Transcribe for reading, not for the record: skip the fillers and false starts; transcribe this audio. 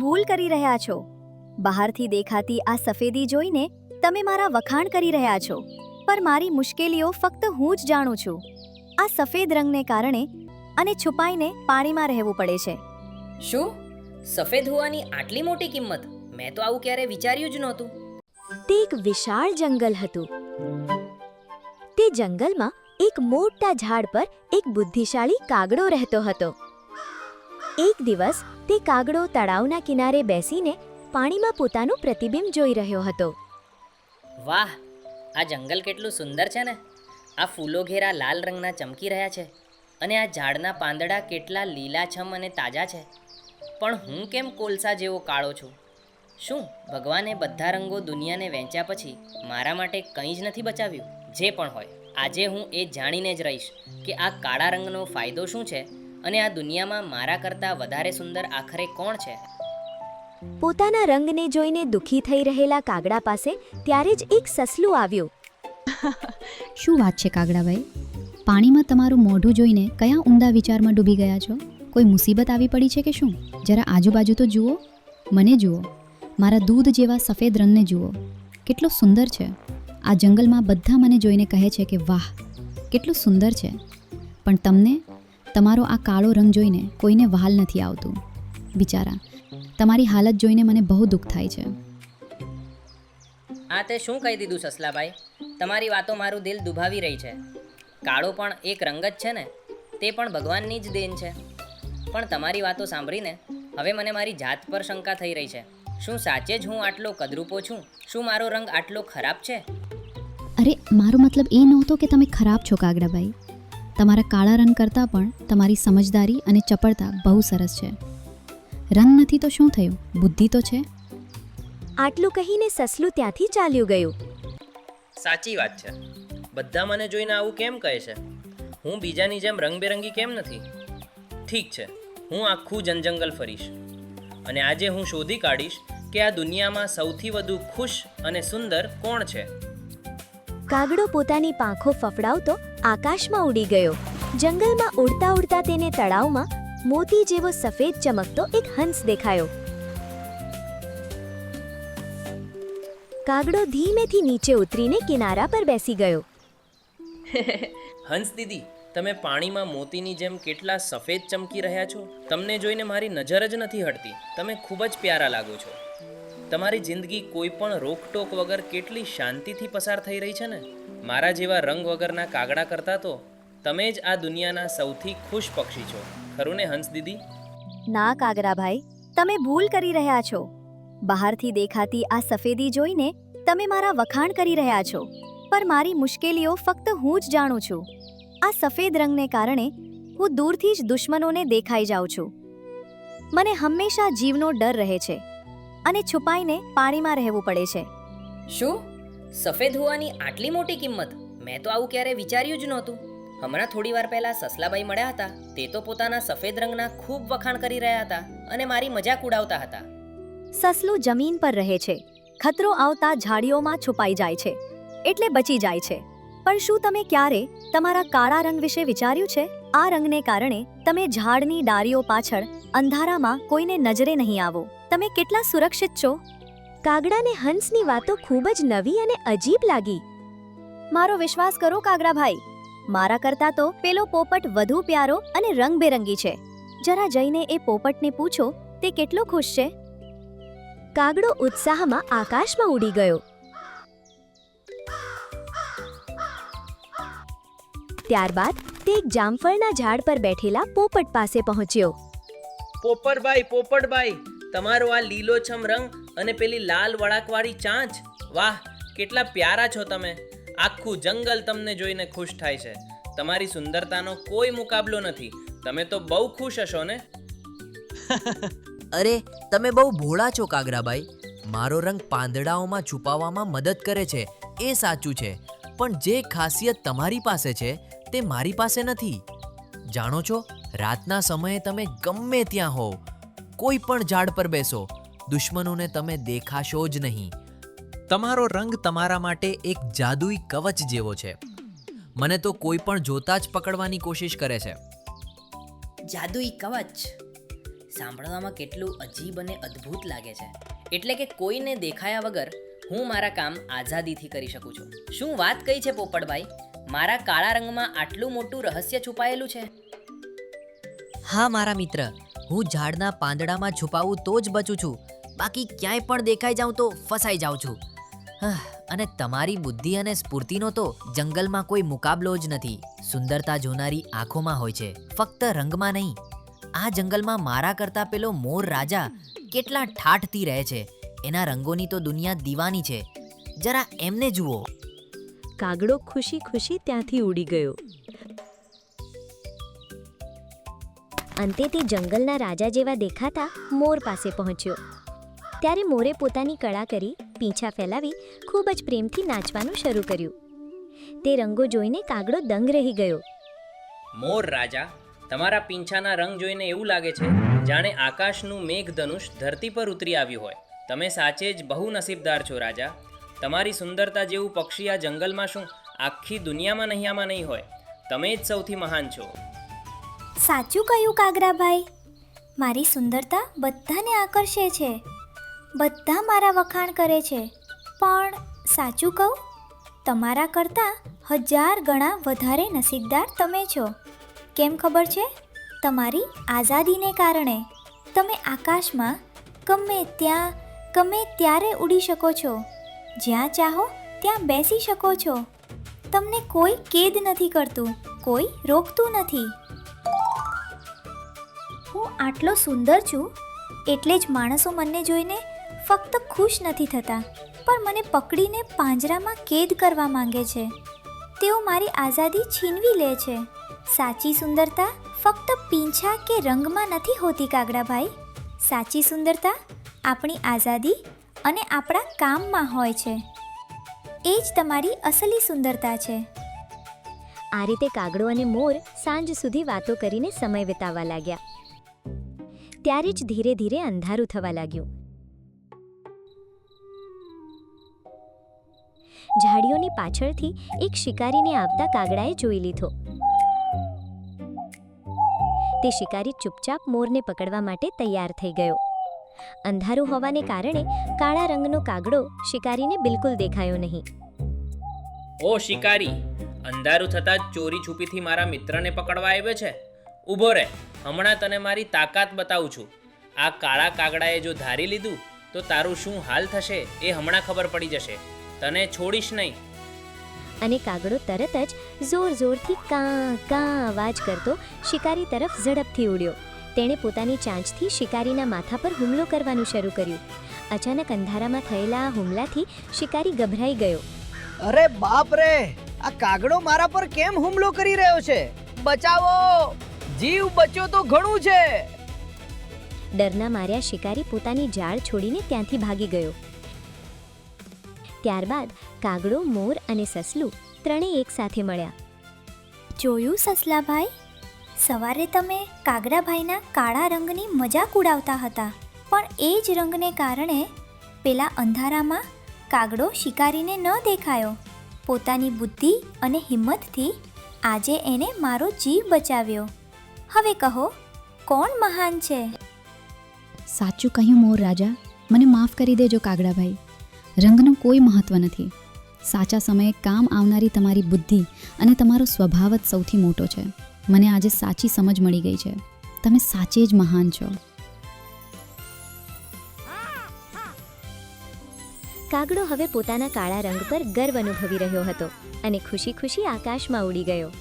ભૂલ કરી રહ્યા છો. બહારથી દેખાતી આ સફેદી જોઈને તમે મારા વખાણ કરી રહ્યા છો, પર મારી મુશ્કેલીઓ ફક્ત હું જ જાણું છું. આ સફેદ રંગને કારણે અને છુપાઈને પાણીમાં રહેવું પડે છે. શું? સફેદ હોવાની આટલી મોટી કિંમત? મેં તો આવું ક્યારે વિચાર્યું જ નહોતું. તે એક વિશાળ જંગલ હતું. તે જંગલમાં એક મોટા ઝાડ પર એક બુદ્ધિશાળી કાગડો રહેતો હતો. એક દિવસ તે કાગડો તળાવના કિનારે બેસીને પાણીમાં પોતાનું પ્રતિબિંબ જોઈ રહ્યો હતો. વાહ, આ જંગલ કેટલું સુંદર છે ને! આ ફૂલો ઘેરા લાલ રંગના ચમકી રહ્યા છે અને આ ઝાડના પાંદડા કેટલા લીલાછમ અને તાજા છે. પણ હું કેમ કોલસા જેવો કાળો છું? શું ભગવાને બધા રંગો દુનિયાને વહેંચ્યા પછી મારા માટે કંઈ જ નથી બચાવ્યું? જે પણ હોય, આજે હું એ જાણીને જ રહીશ કે આ કાળા રંગનો ફાયદો શું છે અને આ દુનિયામાં મારા કરતાં વધારે સુંદર આખરે કોણ છે. પોતાના રંગને જોઈને દુઃખી થઈ રહેલા કાગડા પાસે ત્યારે જ એક સસલું આવ્યું. શું વાત છે કાગડાભાઈ? પાણીમાં તમારું મોઢું જોઈને કયા ઊંડા વિચારમાં ડૂબી ગયા છો? કોઈ મુસીબત આવી પડી છે કે શું? જરા આજુબાજુ તો જુઓ, મને જુઓ, મારા દૂધ જેવા સફેદ રંગને જુઓ, કેટલો સુંદર છે. આ જંગલમાં બધા મને જોઈને કહે છે કે વાહ, કેટલું સુંદર છે. પણ તમને તમારો આ કાળો રંગ જોઈને કોઈને વહાલ નથી આવતું. બિચારા, તમારી હાલત જોઈને મને બહુ દુઃખ થાય છે. આ તે શું કહી દીધું સસલાભાઈ? તમારી વાતો મારું દિલ દુભાવી રહી છે. કાળો પણ એક રંગ જ છે ને, તે પણ ભગવાનની જ દેન છે. પણ તમારી વાતો સાંભળીને હવે મને મારી જાત પર શંકા થઈ રહી છે. શું સાચે જ હું આટલો કદરૂપો છું? શું મારો રંગ આટલો ખરાબ છે? અરે, મારો મતલબ એ નહોતો કે તમે ખરાબ છો કાગડાભાઈ. તમારા કાળા રંગ કરતાં પણ તમારી સમજદારી અને ચપળતા બહુ સરસ છે. રંગ નથી તો શું થયું, બુદ્ધિ તો છે. આટલું કહીને સસલું ત્યાંથી ચાલ્યું ગયું. સાચી વાત છે. બધા મને જોઈને આવું કેમ કહે છે? હું બીજાની જેમ રંગબેરંગી કેમ નથી? ઠીક છે, હું આખું જંગલ ફરીશ અને આજે હું શોધી કાઢીશ કે આ દુનિયામાં સૌથી વધુ ખુશ અને સુંદર કોણ છે. કાગડો પોતાની પાંખો ફફડાવતો આકાશમાં ઉડી ગયો. જંગલમાં ઉડતા ઉડતા તેને તળાવમાં મોતી જેવો સફેદ ચમકતો એક હંસ દેખાયો. કાગડો ધીમેથી નીચે ઉતરીને કિનારા પર બેસી ગયો. હંસ દીદી, તમે પાણીમાં મોતીની જેમ કેટલા સફેદ ચમકી રહ્યા છો. તમને જોઈને મારી નજર જ નથી હટતી. તમે ખૂબ જ પ્યારા લાગો છો. તમારી જિંદગી કોઈ પણ રોકટોક વગર કેટલી શાંતિથી પસાર થઈ રહી છે ને. મારા જેવા રંગ વગરના કાગડા કરતાં તો તમે જ આ દુનિયાના સૌથી ખુશ પક્ષી છો, ખરું ને હંસ દીદી? ના કાગડાભાઈ, તમે ભૂલ કરી રહ્યા છો. બહારથી દેખાતી આ સફેદી જોઈને તમે મારા વખાણ કરી રહ્યા છો, પર મારી મુશ્કેલીઓ ફક્ત હું જ જાણું છું. આ સફેદ રંગને કારણે હું દૂરથી જ દુશ્મનોને દેખાઈ જાઉં છું. મને હંમેશા જીવનો ડર રહે છે અને છુપાઈને પાણીમાં રહેવું પડે છે. શું? સફેદ હોવાની આટલી મોટી કિંમત? મેં તો આવું ક્યારે વિચાર્યું જ નહોતું. હમણાં થોડી વાર પહેલા સસલાભાઈ મળ્યા હતા. તે તો પોતાના સફેદ રંગના ખૂબ વખાણ કરી રહ્યા હતા અને મારી મજાક ઉડાવતા હતા. સસલું જમીન પર રહે છે. ખતરો આવતા ઝાડીઓમાં છુપાઈ જાય છે, એટલે બચી જાય છે. પણ શું તમે ક્યારે તમારા કાળા રંગ વિશે વિચાર્યું છે? આ રંગને કારણે તમે ઝાડની ડાળીઓ પાછળ અંધારામાં કોઈને નજરે નહીં આવો. તમે કેટલા સુરક્ષિત છો. કાગડાને હંસની વાતો ખૂબ જ નવી અને અજીબ લાગી. મારો વિશ્વાસ કરો કાગડાભાઈ, મારા કરતાં તો પેલો પોપટ વધુ પ્યારો અને રંગબેરંગી છે. જરા જઈને એ પોપટને પૂછો તે કેટલો ખુશ છે. કાગડો ઉત્સાહમાં આકાશમાં ઉડી ગયો. ત્યારબાદ તે એક જામફળના ઝાડ પર બેઠેલા પોપટ પાસે પહોંચ્યો. પોપટભાઈ, તમારો આ લીલોછમ રંગ અને પેલી લાલ વળાકવાળી ચાંચ, વાહ, કેટલા પ્યારા છો તમે. આખું જંગલ તમને જોઈને ખુશ થાય છે. તમારી સુંદરતાનો કોઈ મુકાબલો નથી. તમે તો બહુ ખુશ હશો ને? અરે, તમે બહુ ભોળા છો કાગડાભાઈ. મારો રંગ પાંદડાઓમાં છુપાવવામાં મદદ કરે છે, એ સાચું છે. પણ જે ખાસિયત તમારી પાસે છે તે મારી પાસે નથી. જાણો છો, રાતના સમયે તમે ગમે ત્યાં હોવ, કોઈ પણ ઝાડ પર બેસો, દુશ્મનોને તમે દેખાશો જ નહીં. તમારો રંગ તમારા માટે એક જાદુઈ કવચ જેવો છે. મને તો કોઈ પણ જોતા જ પકડવાની કોશિશ કરે છે. જાદુઈ કવચ? સાંભળવામાં કેટલું અજીબ અને અદ્ભુત લાગે છે. એટલે કે કોઈને દેખાયા વગર હું મારા કામ આઝાદીથી કરી શકું છું. શું વાત કહી છે પોપટભાઈ? મારા કાળા રંગમાં આટલું મોટું રહસ્ય છુપાયેલું છે? હા મારા મિત્ર, હું ઝાડના પાંદડામાં છુપાવું તો જ બચું છું, બાકી ક્યાંય પણ દેખાઈ જાઉં તો ફસાઈ જાઉં છું. અને તમારી બુદ્ધિ અને સ્ફૂર્તિનો તો જંગલમાં કોઈ મુકાબલો જ નથી. સુંદરતા જોનારી આંખોમાં હોય છે, ફક્ત રંગમાં નહીં. આ જંગલમાં મારા કરતાં પેલો મોર રાજા કેટલા ઠાઠથી રહે છે. એના રંગોની તો દુનિયા દીવાની છે. જરા એમને જુઓ. કાગડો ખુશી ખુશી ત્યાંથી ઉડી ગયો. અંતે તે જંગલના રાજા જેવા દેખાતા મોર પાસે પહોંચ્યો. ત્યારે મોરે પોતાની કળા કરી પીંછા ફેલાવી ખૂબ જ પ્રેમથી નાચવાનું શરૂ કર્યું. તે રંગો જોઈને કાગડો દંગ રહી ગયો. મોર રાજા, તમારા પીંછાના રંગ જોઈને એવું લાગે છે જાણે આકાશનું મેઘધનુષ ધરતી પર ઉતરી આવ્યું હોય. તમે સાચે જ બહુ નસીબદાર છો રાજા. તમારી સુંદરતા જેવું પક્ષી આ જંગલમાં શું આખી દુનિયામાં નહીં હોય. તમે જ સૌથી મહાન છો. સાચું કહ્યું કાગરાભાઈ. મારી સુંદરતા બધાને આકર્ષે છે. બધા મારા વખાણ કરે છે. પણ સાચું કહું, તમારા કરતાં 1000 ગણા વધારે નસીબદાર તમે છો. કેમ ખબર છે? તમારી આઝાદીને કારણે. તમે આકાશમાં ગમે ત્યાં ગમે ત્યારે ઉડી શકો છો. જ્યાં ચાહો ત્યાં બેસી શકો છો. તમને કોઈ કેદ નથી કરતું, કોઈ રોકતું નથી. હું આટલો સુંદર છું એટલે જ માણસો મને જોઈને ફક્ત ખુશ નથી થતા, પણ મને પકડીને પાંજરામાં કેદ કરવા માંગે છે. તેઓ મારી આઝાદી છીનવી લે છે. સાચી સુંદરતા ફક્ત પીંછા કે રંગમાં નથી હોતી કાગડાભાઈ. સાચી સુંદરતા આપણી આઝાદી અને આપણા કામમાં હોય છે. એ જ તમારી અસલી સુંદરતા છે. આ રીતે કાગડો અને મોર સાંજ સુધી વાતો કરીને સમય વિતાવવા લાગ્યા. ત્યારે જ ધીરે ધીરે અંધારું થવા લાગ્યું. ઝાડીઓની પાછળથી એક શિકારીને આવતા કાગડાએ જોઈ લીધો. તે શિકારી ચૂપચાપ મોરને પકડવા માટે તૈયાર થઈ ગયો. અંધારું હોવાને કારણે કાળા રંગનો કાગડો શિકારીને બિલકુલ દેખાયો નહીં. ઓ શિકારી, અંધારું થતાં જ ચોરી છુપીથી મારા મિત્રને પકડવા આવ્યો છે? ઊભો રહે, હમણાં તને મારી તાકાત બતાવું છું. આ કાળા કાગડાએ જો ધારી લીધું તો તારું શું હાલ થશે એ હમણાં ખબર પડી જશે. તને છોડીશ નહીં. અને કાગડો તરત જ જોર જોરથી કાં કાં અવાજ કરતો શિકારી તરફ ઝડપથી ઉડ્યો. તેણે પોતાની ચાંચથી શિકારીના માથા પર હુમલો કરવાનું શરૂ કર્યું. અચાનક અંધારામાં થયેલા આ હુમલાથી શિકારી ગભરાઈ ગયો. અરે બાપ રે, આ કાગડો મારા પર કેમ હુમલો કરી રહ્યો છે? બચાવો! જીવ બચ્યો તો ઘણું છે. ડરના માર્યા શિકારી પોતાની જાળ છોડીને ત્યાંથી ભાગી ગયો. ત્યારબાદ કાગડો, મોર અને સસલું ત્રણેય એક સાથે મળ્યા. જોયું સસલાભાઈ, સવારે તમે કાગડાભાઈના કાળા રંગની મજાક ઉડાવતા હતા, પણ એ જ રંગને કારણે પેલા અંધારામાં કાગડો શિકારીને ન દેખાયો. પોતાની બુદ્ધિ અને હિંમતથી આજે એને મારો જીવ બચાવ્યો. હવે કહો, કોણ મહાન છે? સાચું કહ્યું મોર રાજા. મને માફ કરી દેજો કાગડાભાઈ. રંગનું કોઈ મહત્વ નથી. સાચા સમયે કામ આવનારી તમારી બુદ્ધિ અને તમારો સ્વભાવ જ સૌથી મોટો છે. મને આજે સાચી સમજ મળી ગઈ છે. તમે સાચે જ મહાન છો. કાગડો હવે પોતાના કાળા રંગ પર ગર્વ અનુભવી રહ્યો હતો અને ખુશી ખુશી આકાશમાં ઉડી ગયો.